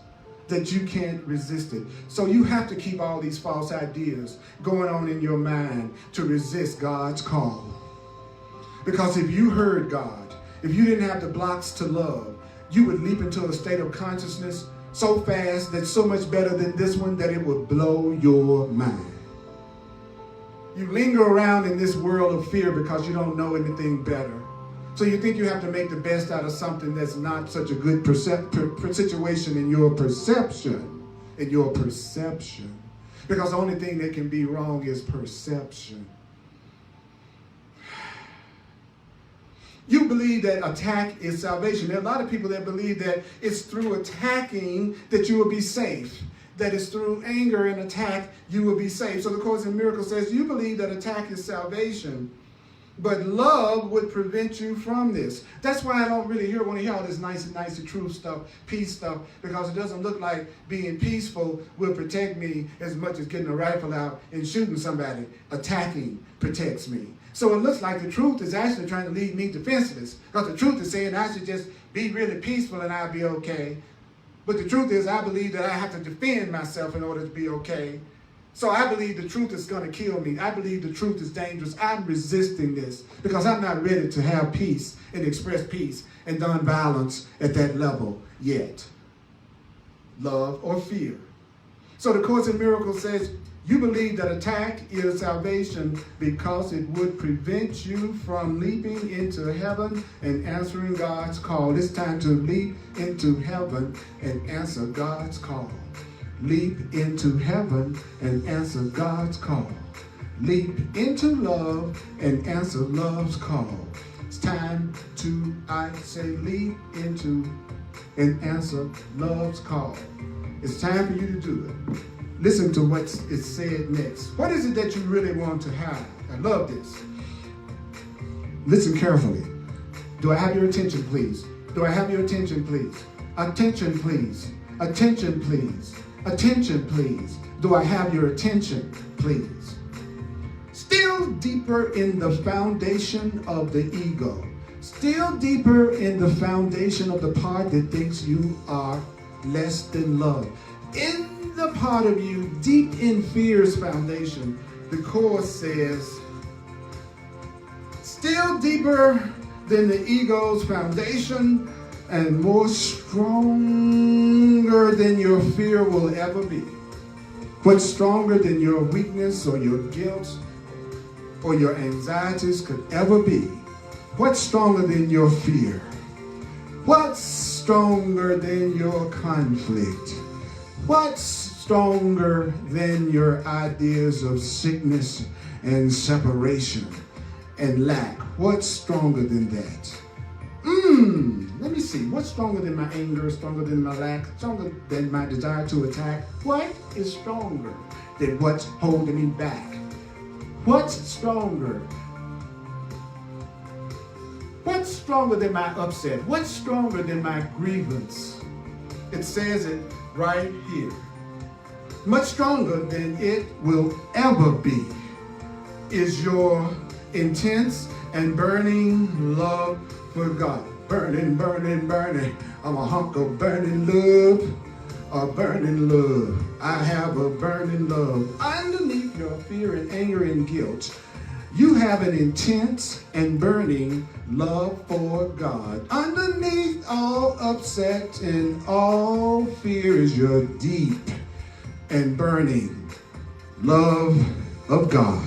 that you can't resist it. So you have to keep all these false ideas going on in your mind to resist God's call. Because if you heard God, if you didn't have the blocks to love, you would leap into a state of consciousness so fast, that's so much better than this one, that it would blow your mind. You linger around in this world of fear because you don't know anything better. So you think you have to make the best out of something that's not such a good situation in your perception. Because the only thing that can be wrong is perception. You believe that attack is salvation. There are a lot of people that believe that it's through attacking that you will be safe. That it's through anger and attack you will be saved. So the Course in Miracles says you believe that attack is salvation, but love would prevent you from this. That's why I don't really want to hear all this nice truth stuff, peace stuff, because it doesn't look like being peaceful will protect me as much as getting a rifle out and shooting somebody. Attacking protects me. So it looks like the truth is actually trying to lead me defenseless, because the truth is saying I should just be really peaceful and I'll be okay. But the truth is, I believe that I have to defend myself in order to be okay. So I believe the truth is going to kill me. I believe the truth is dangerous. I'm resisting this because I'm not ready to have peace and express peace and nonviolence at that level yet. Love or fear. So the Course in Miracles says, you believe that attack is salvation because it would prevent you from leaping into heaven and answering God's call. It's time to leap into heaven and answer God's call. Leap into heaven and answer God's call. Leap into love and answer love's call. It's time to, I say, leap into and answer love's call. It's time for you to do it. Listen to what is said next. What is it that you really want to have? I love this. Listen carefully. Do I have your attention, please? Do I have your attention, please? Attention, please. Attention, please. Attention, please. Do I have your attention, please? Still deeper in the foundation of the ego. Still deeper in the foundation of the part that thinks you are less than love. In the part of you, deep in fear's foundation, the Course says, still deeper than the ego's foundation and more stronger than your fear will ever be. What's stronger than your weakness or your guilt or your anxieties could ever be? What's stronger than your fear? What's stronger than your conflict? What's stronger than your ideas of sickness and separation and lack? What's stronger than that? Let me see. What's stronger than my anger, stronger than my lack, stronger than my desire to attack? What is stronger? than what's holding me back? What's stronger? What's stronger than my upset? What's stronger than my grievance? It says it right here. Much stronger than it will ever be is your intense and burning love for God. Burning, burning, burning. I'm a hunk of burning love. A burning love. I have a burning love. Underneath your fear and anger and guilt, you have an intense and burning love for God. Underneath all upset and all fear is your deep and burning love of God,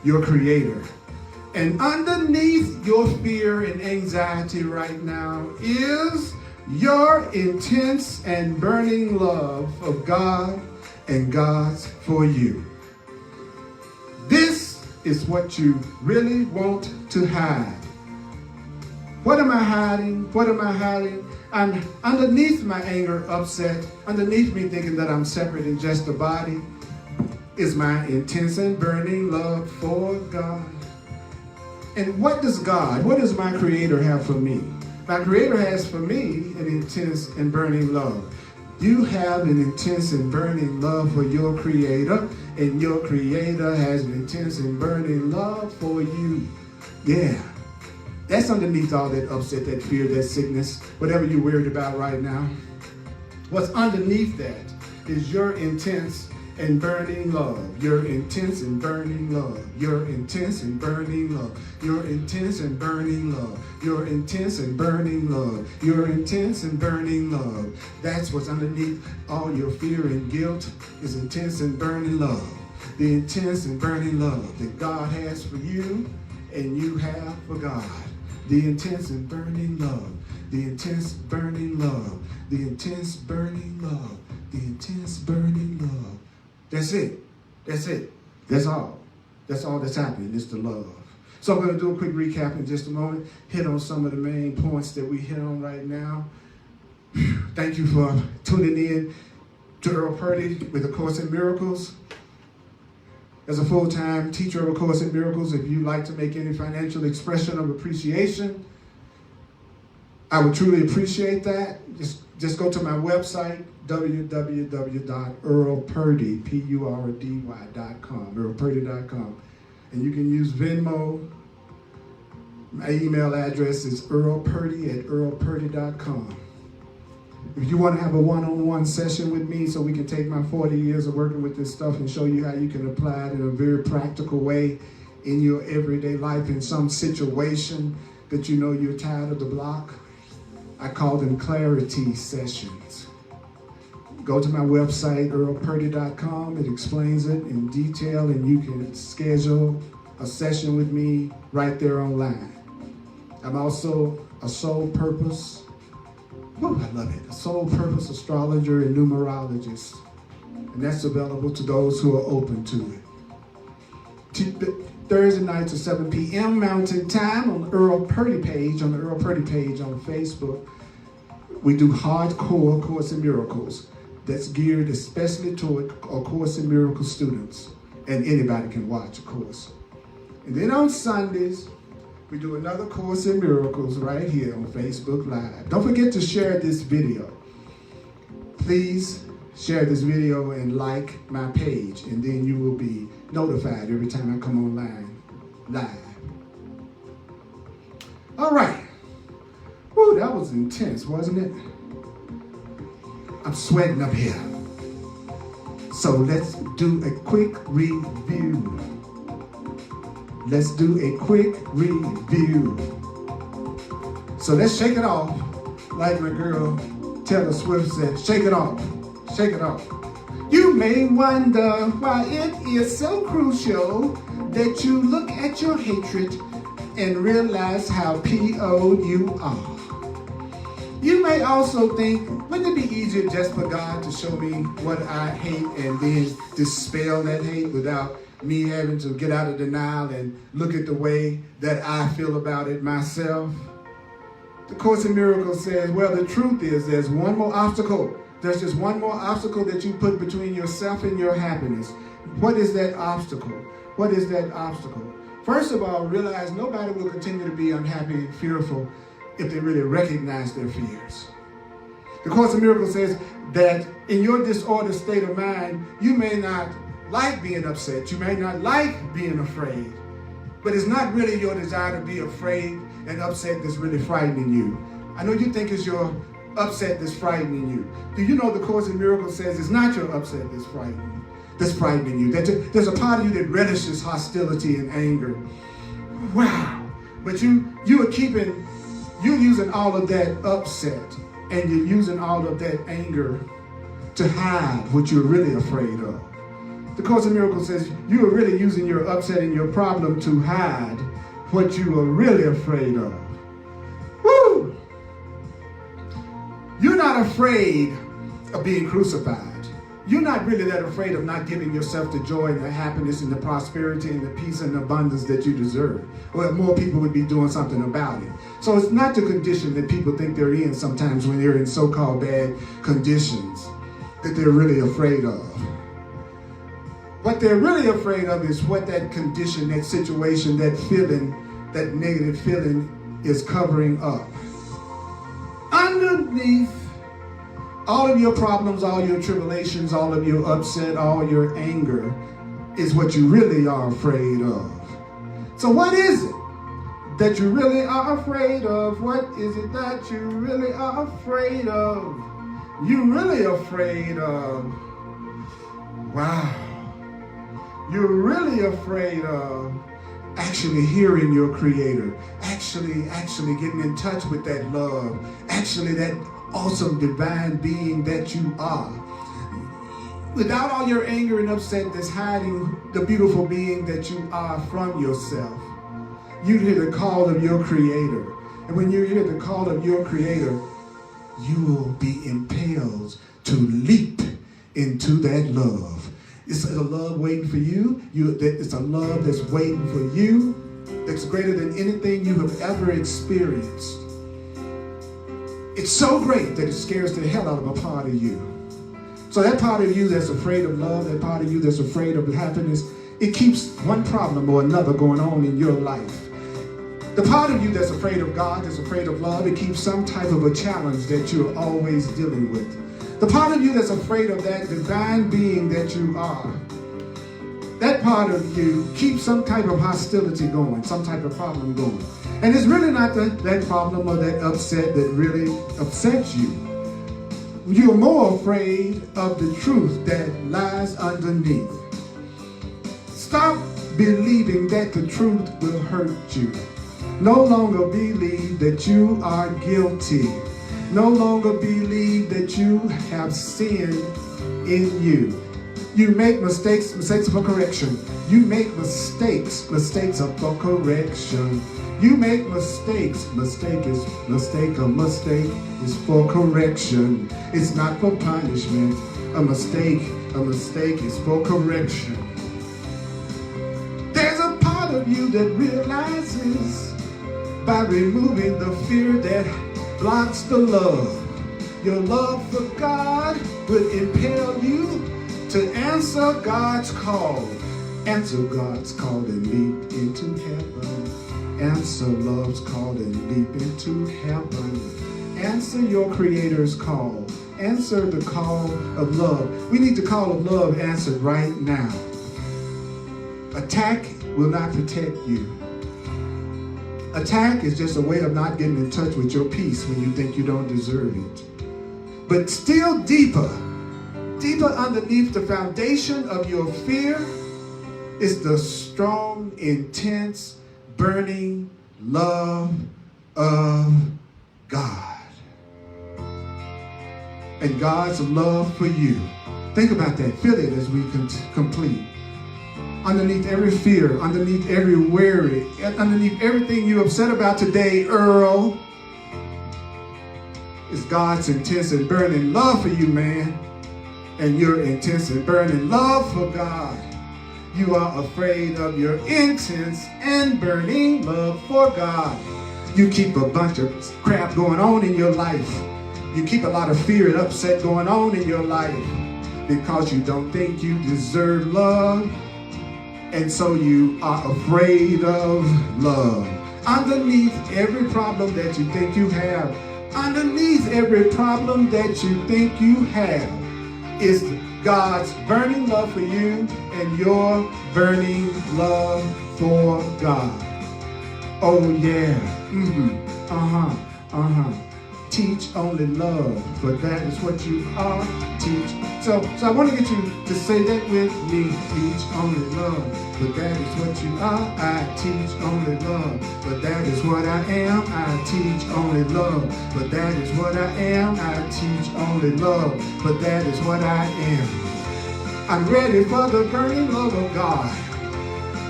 your Creator. And underneath your fear and anxiety right now is your intense and burning love of God and God's for you. This is what you really want to hide. What am I hiding? What am I hiding? I'm underneath my anger, upset, underneath me thinking that I'm separate and just a body, is my intense and burning love for God. And what does my Creator have for me? My Creator has for me an intense and burning love. You have an intense and burning love for your Creator, and your Creator has an intense and burning love for you. Yeah. That's underneath all that upset, that fear, that sickness, whatever you're worried about right now. What's underneath that is your intense and burning love. Your intense and burning love. Your intense and burning love. Your intense and burning love. Your intense and burning love. Your intense and burning love. That's what's underneath all your fear and guilt, is intense and burning love. The intense and burning love that God has for you and you have for God. The intense and burning love. The intense burning love. The intense burning love. The intense burning love. That's it. That's it. That's all. That's all that's happening. It's the love. So I'm going to do a quick recap in just a moment. Hit on some of the main points that we hit on right now. Thank you for tuning in to Earl Purdy with A Course in Miracles. As a full-time teacher of A Course in Miracles, if you'd like to make any financial expression of appreciation, I would truly appreciate that. Just go to my website, www.earlpurdy.com, earlpurdy.com. And you can use Venmo. My email address is earlpurdy@earlpurdy.com. If you want to have a one-on-one session with me so we can take my 40 years of working with this stuff and show you how you can apply it in a very practical way in your everyday life in some situation that you know you're tired of the block, I call them clarity sessions. Go to my website, earlpurdy.com. It explains it in detail, and you can schedule a session with me right there online. I'm also a soul purpose, I love it, a soul purpose astrologer and numerologist. And that's available to those who are open to it. Thursday nights at 7 p.m. Mountain Time on the Earl Purdy page, on Facebook. We do hardcore Course in Miracles that's geared especially toward A Course in Miracles students. And anybody can watch a course. And then on Sundays, we do another Course in Miracles right here on Facebook Live. Don't forget to share this video. Please share this video and like my page, and then you will be notified every time I come online live. All right. Woo, that was intense, wasn't it? I'm sweating up here. So let's do a quick review. Let's do a quick review. So let's shake it off, like my girl Taylor Swift said, shake it off, shake it off. You may wonder why it is so crucial that you look at your hatred and realize how PO you are. You may also think, wouldn't it be easier just for God to show me what I hate and then dispel that hate without me having to get out of denial and look at the way that I feel about it myself? The Course in Miracles says, well, the truth is there's one more obstacle There's just one more obstacle that you put between yourself and your happiness. What is that obstacle? What is that obstacle? First of all, realize nobody will continue to be unhappy and fearful if they really recognize their fears. The Course in Miracles says that in your disordered state of mind, you may not like being upset. You may not like being afraid. But it's not really your desire to be afraid and upset that's really frightening you. I know you think it's your upset that's frightening you. Do you know the Course in Miracles says it's not your upset that's frightening you? That there's a part of you that relishes hostility and anger. Wow. But you're using all of that upset and you're using all of that anger to hide what you're really afraid of. The Course in Miracles says you are really using your upset and your problem to hide what you are really afraid of. Woo! You're not afraid of being crucified. You're not really that afraid of not giving yourself the joy and the happiness and the prosperity and the peace and abundance that you deserve. Well, more people would be doing something about it. So it's not the condition that people think they're in sometimes when they're in so-called bad conditions that they're really afraid of. What they're really afraid of is what that condition, that situation, that feeling, that negative feeling is covering up. Underneath all of your problems, all your tribulations, all of your upset, all your anger is what you really are afraid of. So what is it that you really are afraid of? What is it that you really are afraid of? You're really afraid of, wow. You're really afraid of actually hearing your Creator, actually getting in touch with that love, actually that awesome divine being that you are. Without all your anger and upset that's hiding the beautiful being that you are from yourself, you hear the call of your Creator. And when you hear the call of your Creator, you will be impelled to leap into that love. It's a love waiting for you. It's a love that's waiting for you, that's greater than anything you have ever experienced. It's so great that it scares the hell out of a part of you. So that part of you that's afraid of love, that part of you that's afraid of happiness, it keeps one problem or another going on in your life. The part of you that's afraid of God, that's afraid of love, it keeps some type of a challenge that you're always dealing with. The part of you that's afraid of that divine being that you are, that part of you keeps some type of hostility going, some type of problem going. And it's really not that problem or that upset that really upsets you. You're more afraid of the truth that lies underneath. Stop believing that the truth will hurt you. No longer believe that you are guilty. No longer believe that you have sin in you. You make mistakes are for correction. You make mistakes are for correction. You make mistakes, a mistake is for correction. It's not for punishment. A mistake is for correction. There's a part of you that realizes by removing the fear that blocks the love. Your love for God would impel you to answer God's call. Answer God's call and leap into heaven. Answer love's call and leap into heaven. Answer your Creator's call. Answer the call of love. We need the call of love answered right now. Attack will not protect you. Attack is just a way of not getting in touch with your peace when you think you don't deserve it. But still deeper underneath the foundation of your fear is the strong, intense, burning love of God. And God's love for you. Think about that. Feel it as we complete. Underneath every fear, underneath every worry, underneath everything you're upset about today, Earl, is God's intense and burning love for you, man. And your intense and burning love for God. You are afraid of your intense and burning love for God. You keep a bunch of crap going on in your life, You keep a lot of fear and upset going on in your life because you don't think you deserve love. And so you are afraid of love. Underneath every problem that you think you have, underneath every problem that you think you have, is God's burning love for you and your burning love for God. Oh yeah. Teach only love, for that is what you are. Teach. So I want to get you to say that with me. Teach only love, but that is what you are. I teach only love, but that is what I am. I teach only love, but that is what I am. I teach only love, but that is what I am. I'm ready for the burning love of God.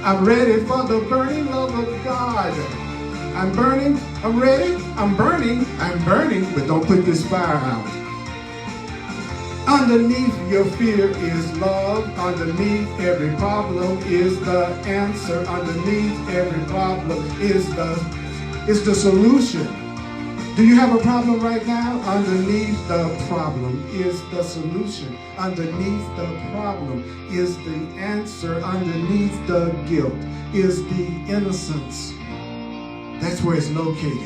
I'm ready for the burning love of God. I'm burning, I'm ready, I'm burning, but don't put this fire out. Underneath your fear is love. Underneath every problem is the answer. Underneath every problem is the solution. Do you have a problem right now? Underneath the problem is the solution. Underneath the problem is the answer. Underneath the guilt is the innocence. That's where it's located.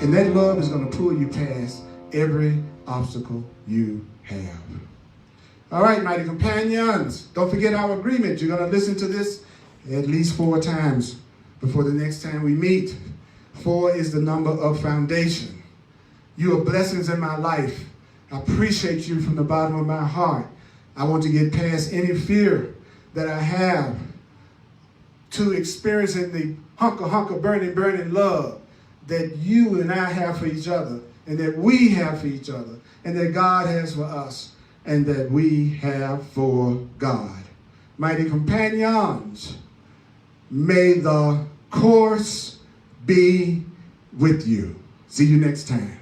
And that love is going to pull you past every obstacle you have. All right, mighty companions, don't forget our agreement. You're going to listen to this at least 4 times before the next time we meet. 4 is the number of foundation. You are blessings in my life. I appreciate you from the bottom of my heart. I want to get past any fear that I have to experiencing the hunker, burning love that you and I have for each other, and that we have for each other, and that God has for us, and that we have for God. Mighty companions, may the course be with you. See you next time.